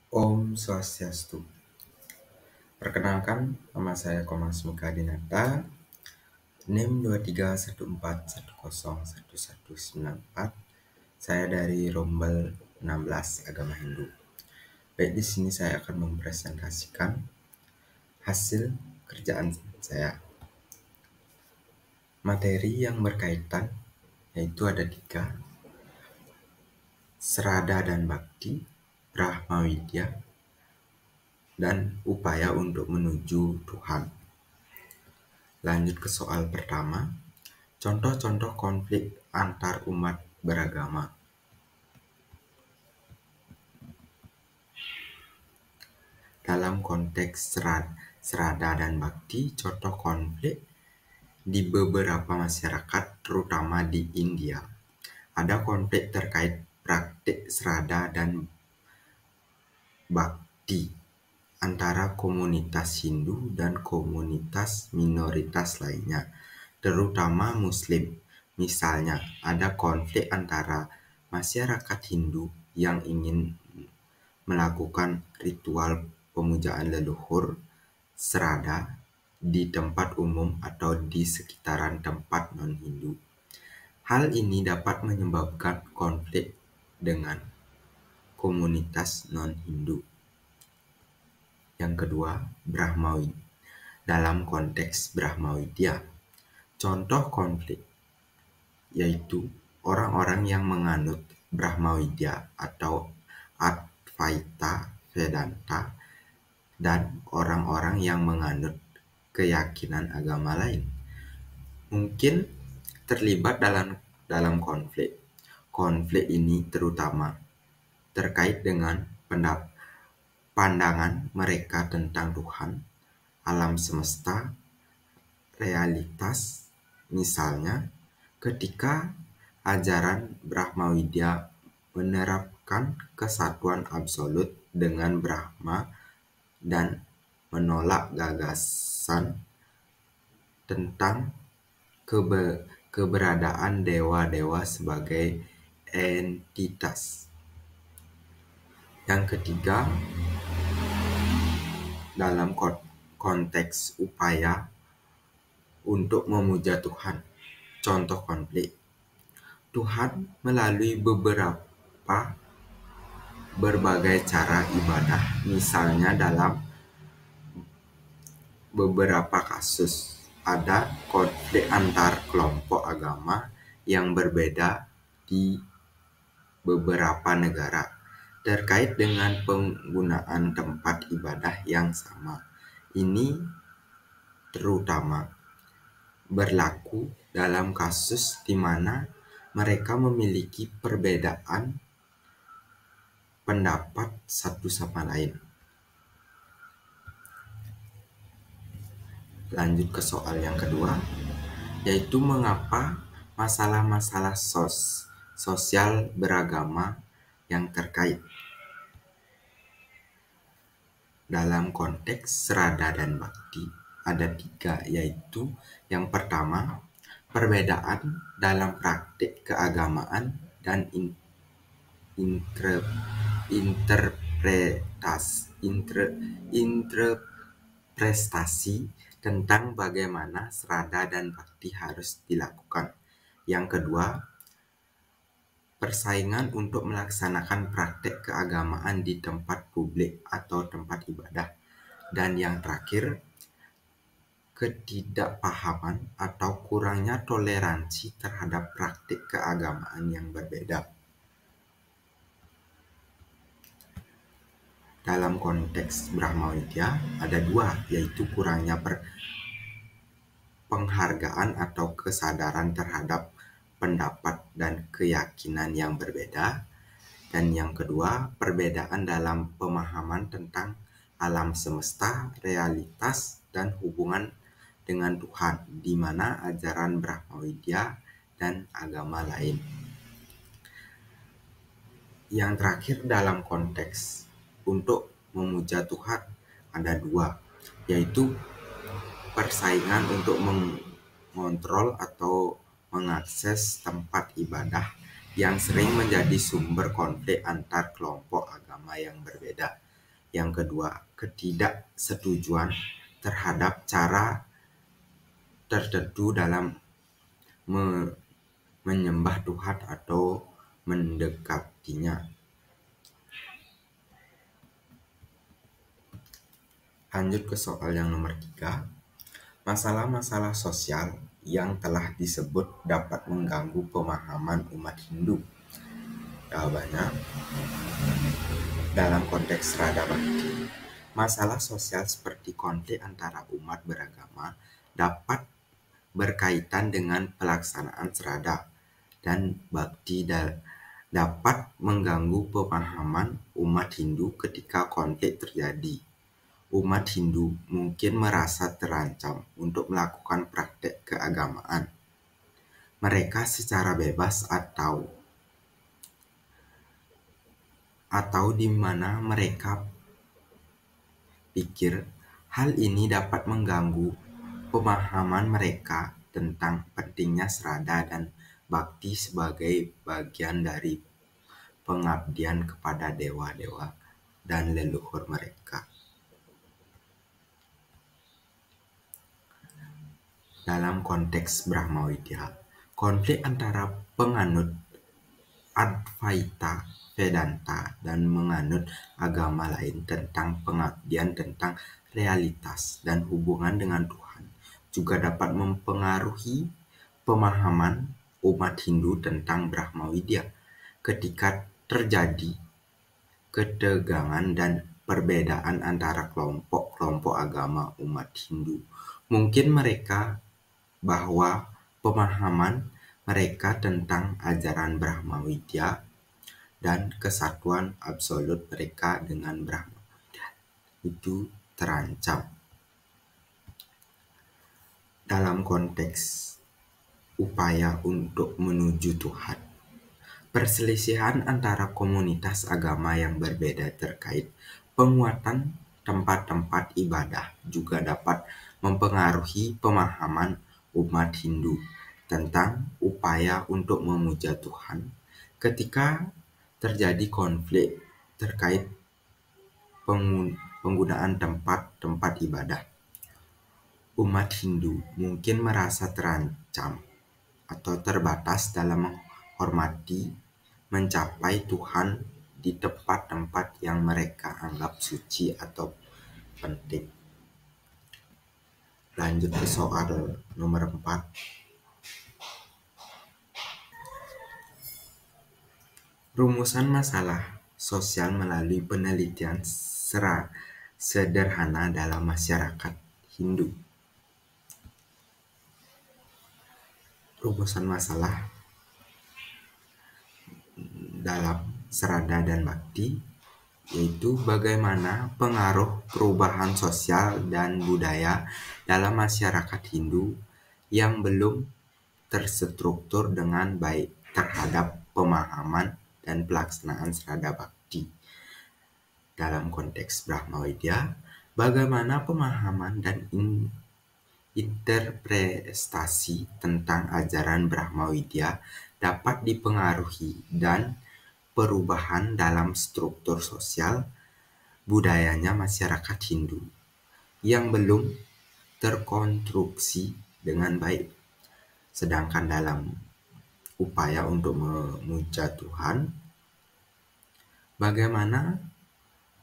Om Swastiastu. Perkenalkan, nama saya Komas Mukadinata, NIM 2314101194. Saya dari Rombel 16 Agama Hindu. Baik, di sini saya akan mempresentasikan hasil kerjaan saya. Materi yang berkaitan yaitu ada 3: Srada dan Bhakti, Brahma Widya, dan upaya untuk menuju Tuhan. Lanjut ke soal pertama, contoh-contoh konflik antar umat beragama. Dalam konteks Srada dan Bhakti, contoh konflik di beberapa masyarakat, terutama di India. Ada konflik terkait praktik Srada dan Bhakti antara komunitas Hindu dan komunitas minoritas lainnya, terutama Muslim. Misalnya, ada konflik antara masyarakat Hindu yang ingin melakukan ritual pemujaan leluhur Srada di tempat umum atau di sekitaran tempat non-Hindu. Hal ini dapat menyebabkan konflik dengan komunitas non-Hindu. Yang kedua, Brahma Widya. Dalam konteks Brahma Widya, contoh konflik yaitu orang-orang yang menganut Brahma Widya atau Advaita Vedanta dan orang-orang yang menganut keyakinan agama lain mungkin terlibat dalam konflik. Konflik ini terutama terkait dengan pandangan mereka tentang Tuhan, alam semesta, realitas. Misalnya, ketika ajaran Brahma Widya menerapkan kesatuan absolut dengan Brahma dan menolak gagasan tentang keberadaan dewa-dewa sebagai entitas. Yang ketiga, dalam konteks upaya untuk memuja Tuhan. Contoh konflik. Tuhan melalui berbagai cara ibadah, misalnya dalam beberapa kasus ada konflik antar kelompok agama yang berbeda di beberapa negara terkait dengan penggunaan tempat ibadah yang sama. Ini terutama berlaku dalam kasus di mana mereka memiliki perbedaan pendapat satu sama lain. Lanjut ke soal yang kedua, yaitu mengapa masalah-masalah sosial beragama yang terkait. Dalam konteks Srada dan Bhakti ada 3, yaitu yang pertama, perbedaan dalam praktik keagamaan dan interpretasi tentang bagaimana Srada dan Bhakti harus dilakukan. Yang kedua, persaingan untuk melaksanakan praktek keagamaan di tempat publik atau tempat ibadah. Dan yang terakhir, ketidakpahaman atau kurangnya toleransi terhadap praktik keagamaan yang berbeda. Dalam konteks Brahma Widya ada 2, yaitu kurangnya penghargaan atau kesadaran terhadap pendapat dan keyakinan yang berbeda. Dan yang kedua, perbedaan dalam pemahaman tentang alam semesta, realitas, dan hubungan dengan Tuhan, di mana ajaran Brahma Widya dan agama lain. Yang terakhir, dalam konteks untuk memuja Tuhan ada 2, yaitu persaingan untuk mengontrol atau mengakses tempat ibadah yang sering menjadi sumber konflik antar kelompok agama yang berbeda. Yang kedua, ketidaksetujuan terhadap cara tertentu dalam menyembah Tuhan atau mendekatinya. Lanjut ke soal yang nomor 3. Masalah-masalah sosial yang telah disebut dapat mengganggu pemahaman umat Hindu. Jawabannya, dalam konteks Srada Bhakti, masalah sosial seperti konflik antara umat beragama dapat berkaitan dengan pelaksanaan Srada dan Bhakti dapat mengganggu pemahaman umat Hindu ketika konflik terjadi. Umat Hindu mungkin merasa terancam untuk melakukan praktek keagamaan mereka secara bebas atau di mana mereka pikir hal ini dapat mengganggu pemahaman mereka tentang pentingnya Srada dan Bhakti sebagai bagian dari pengabdian kepada dewa-dewa dan leluhur mereka. Dalam konteks Brahma Widya, konflik antara penganut Advaita Vedanta dan menganut agama lain tentang pengabdian tentang realitas dan hubungan dengan Tuhan juga dapat mempengaruhi pemahaman umat Hindu tentang Brahma Widya. Ketika terjadi ketegangan dan perbedaan antara kelompok-kelompok agama umat Hindu, mungkin mereka bahwa pemahaman mereka tentang ajaran Brahma Widya dan kesatuan absolut mereka dengan Brahma Widya itu terancam. Dalam konteks upaya untuk menuju Tuhan, perselisihan antara komunitas agama yang berbeda terkait penguatan tempat-tempat ibadah juga dapat mempengaruhi pemahaman umat Hindu tentang upaya untuk memuja Tuhan. Ketika terjadi konflik terkait penggunaan tempat-tempat ibadah, umat Hindu mungkin merasa terancam atau terbatas dalam menghormati mencapai Tuhan di tempat-tempat yang mereka anggap suci atau penting. Lanjut ke soal nomor 4. Rumusan masalah sosial melalui penelitian sederhana dalam masyarakat Hindu. Rumusan masalah dalam Srada dan Bhakti yaitu bagaimana pengaruh perubahan sosial dan budaya dalam masyarakat Hindu yang belum terstruktur dengan baik terhadap pemahaman dan pelaksanaan Srada Bhakti. Dalam konteks Brahma Widya, bagaimana pemahaman dan interpretasi tentang ajaran Brahma Widya dapat dipengaruhi dan perubahan dalam struktur sosial budayanya masyarakat Hindu yang belum terkonstruksi dengan baik. Sedangkan dalam upaya untuk memuja Tuhan, bagaimana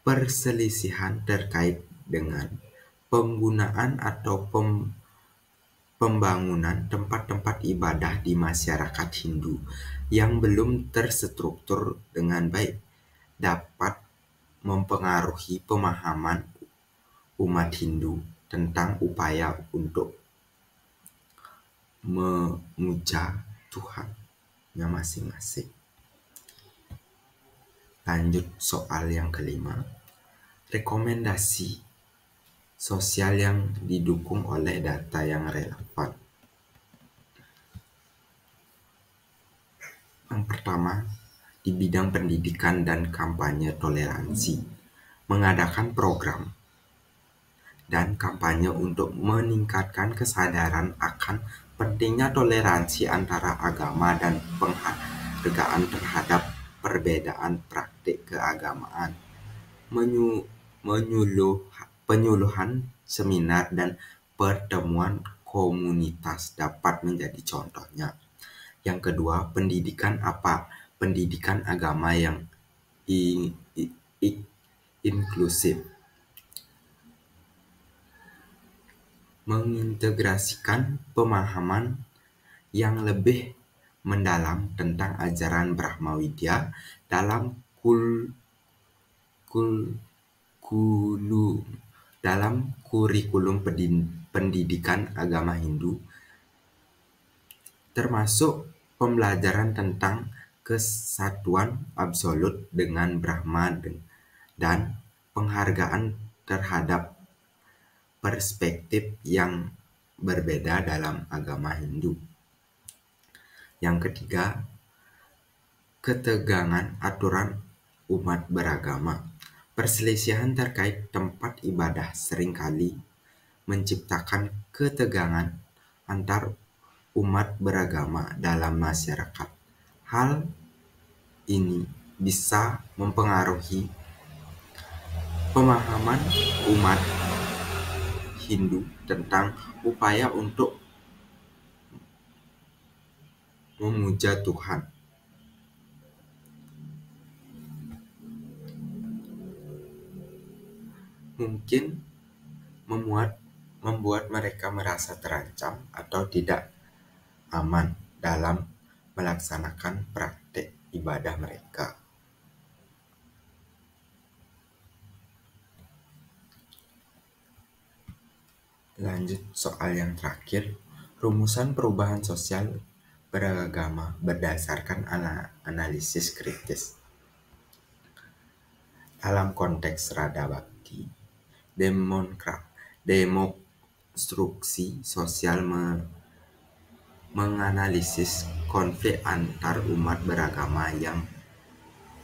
perselisihan terkait dengan penggunaan atau pembangunan tempat-tempat ibadah di masyarakat Hindu yang belum terstruktur dengan baik dapat mempengaruhi pemahaman umat Hindu tentang upaya untuk memuja Tuhannya masing-masing. Lanjut soal yang kelima. Rekomendasi sosial yang didukung oleh data yang relevan. Yang pertama, di bidang pendidikan dan kampanye toleransi, mengadakan program dan kampanye untuk meningkatkan kesadaran akan pentingnya toleransi antara agama dan penghargaan terhadap perbedaan praktik keagamaan, penyuluhan, seminar, dan pertemuan komunitas dapat menjadi contohnya. Yang kedua, pendidikan apa? Pendidikan agama yang inklusif, mengintegrasikan pemahaman yang lebih mendalam tentang ajaran Brahma Widya dalam kurikulum pendidikan agama Hindu, termasuk pembelajaran tentang kesatuan absolut dengan Brahma dan penghargaan terhadap perspektif yang berbeda dalam agama Hindu. Yang ketiga, ketegangan aturan umat beragama. Perselisihan terkait tempat ibadah seringkali menciptakan ketegangan antar umat beragama dalam masyarakat. Hal ini bisa mempengaruhi pemahaman umat Hindu tentang upaya untuk memuja Tuhan. Mungkin membuat mereka merasa terancam atau tidak aman dalam melaksanakan praktik ibadah mereka. Lanjut soal yang terakhir, rumusan perubahan sosial beragama berdasarkan analisis kritis. Dalam konteks Radha Bhakti, demonstrasi sosial menganalisis konflik antar umat beragama yang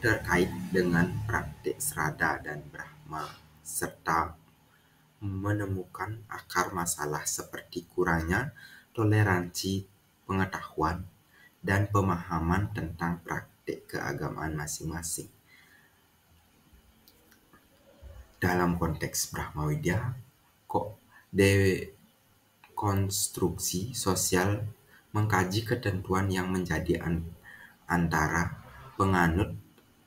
terkait dengan praktik Sraddha dan Brahma, serta menemukan akar masalah seperti kurangnya toleransi pengetahuan dan pemahaman tentang praktik keagamaan masing-masing. Dalam konteks Brahma Widya, dekonstruksi sosial mengkaji ketentuan yang menjadi antara penganut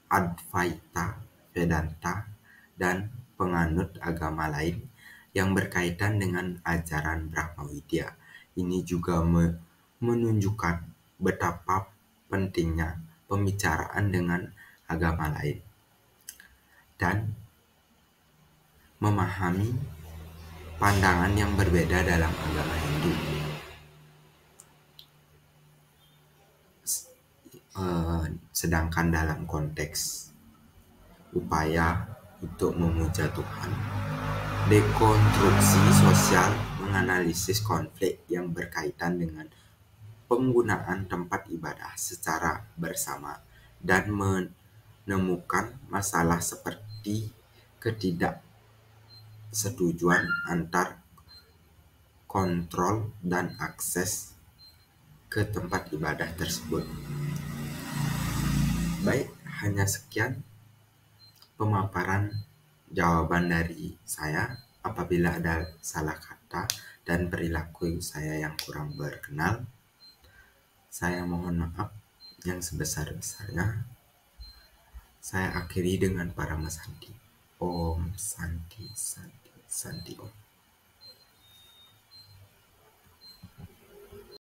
Advaita Vedanta dan penganut agama lain yang berkaitan dengan ajaran Brahma Widya. Ini juga menunjukkan betapa pentingnya pembicaraan dengan agama lain dan memahami pandangan yang berbeda dalam agama Hindu. Sedangkan dalam konteks upaya untuk memuja Tuhan, dekonstruksi sosial menganalisis konflik yang berkaitan dengan penggunaan tempat ibadah secara bersama dan menemukan masalah seperti ketidaksetujuan antar kontrol dan akses ke tempat ibadah tersebut. Baik, hanya sekian pemaparan jawaban dari saya. Apabila ada salah kata dan perilaku saya yang kurang berkenan, saya mohon maaf yang sebesar-besarnya. Saya akhiri dengan para Santi. Om Santi Santi Santi Om.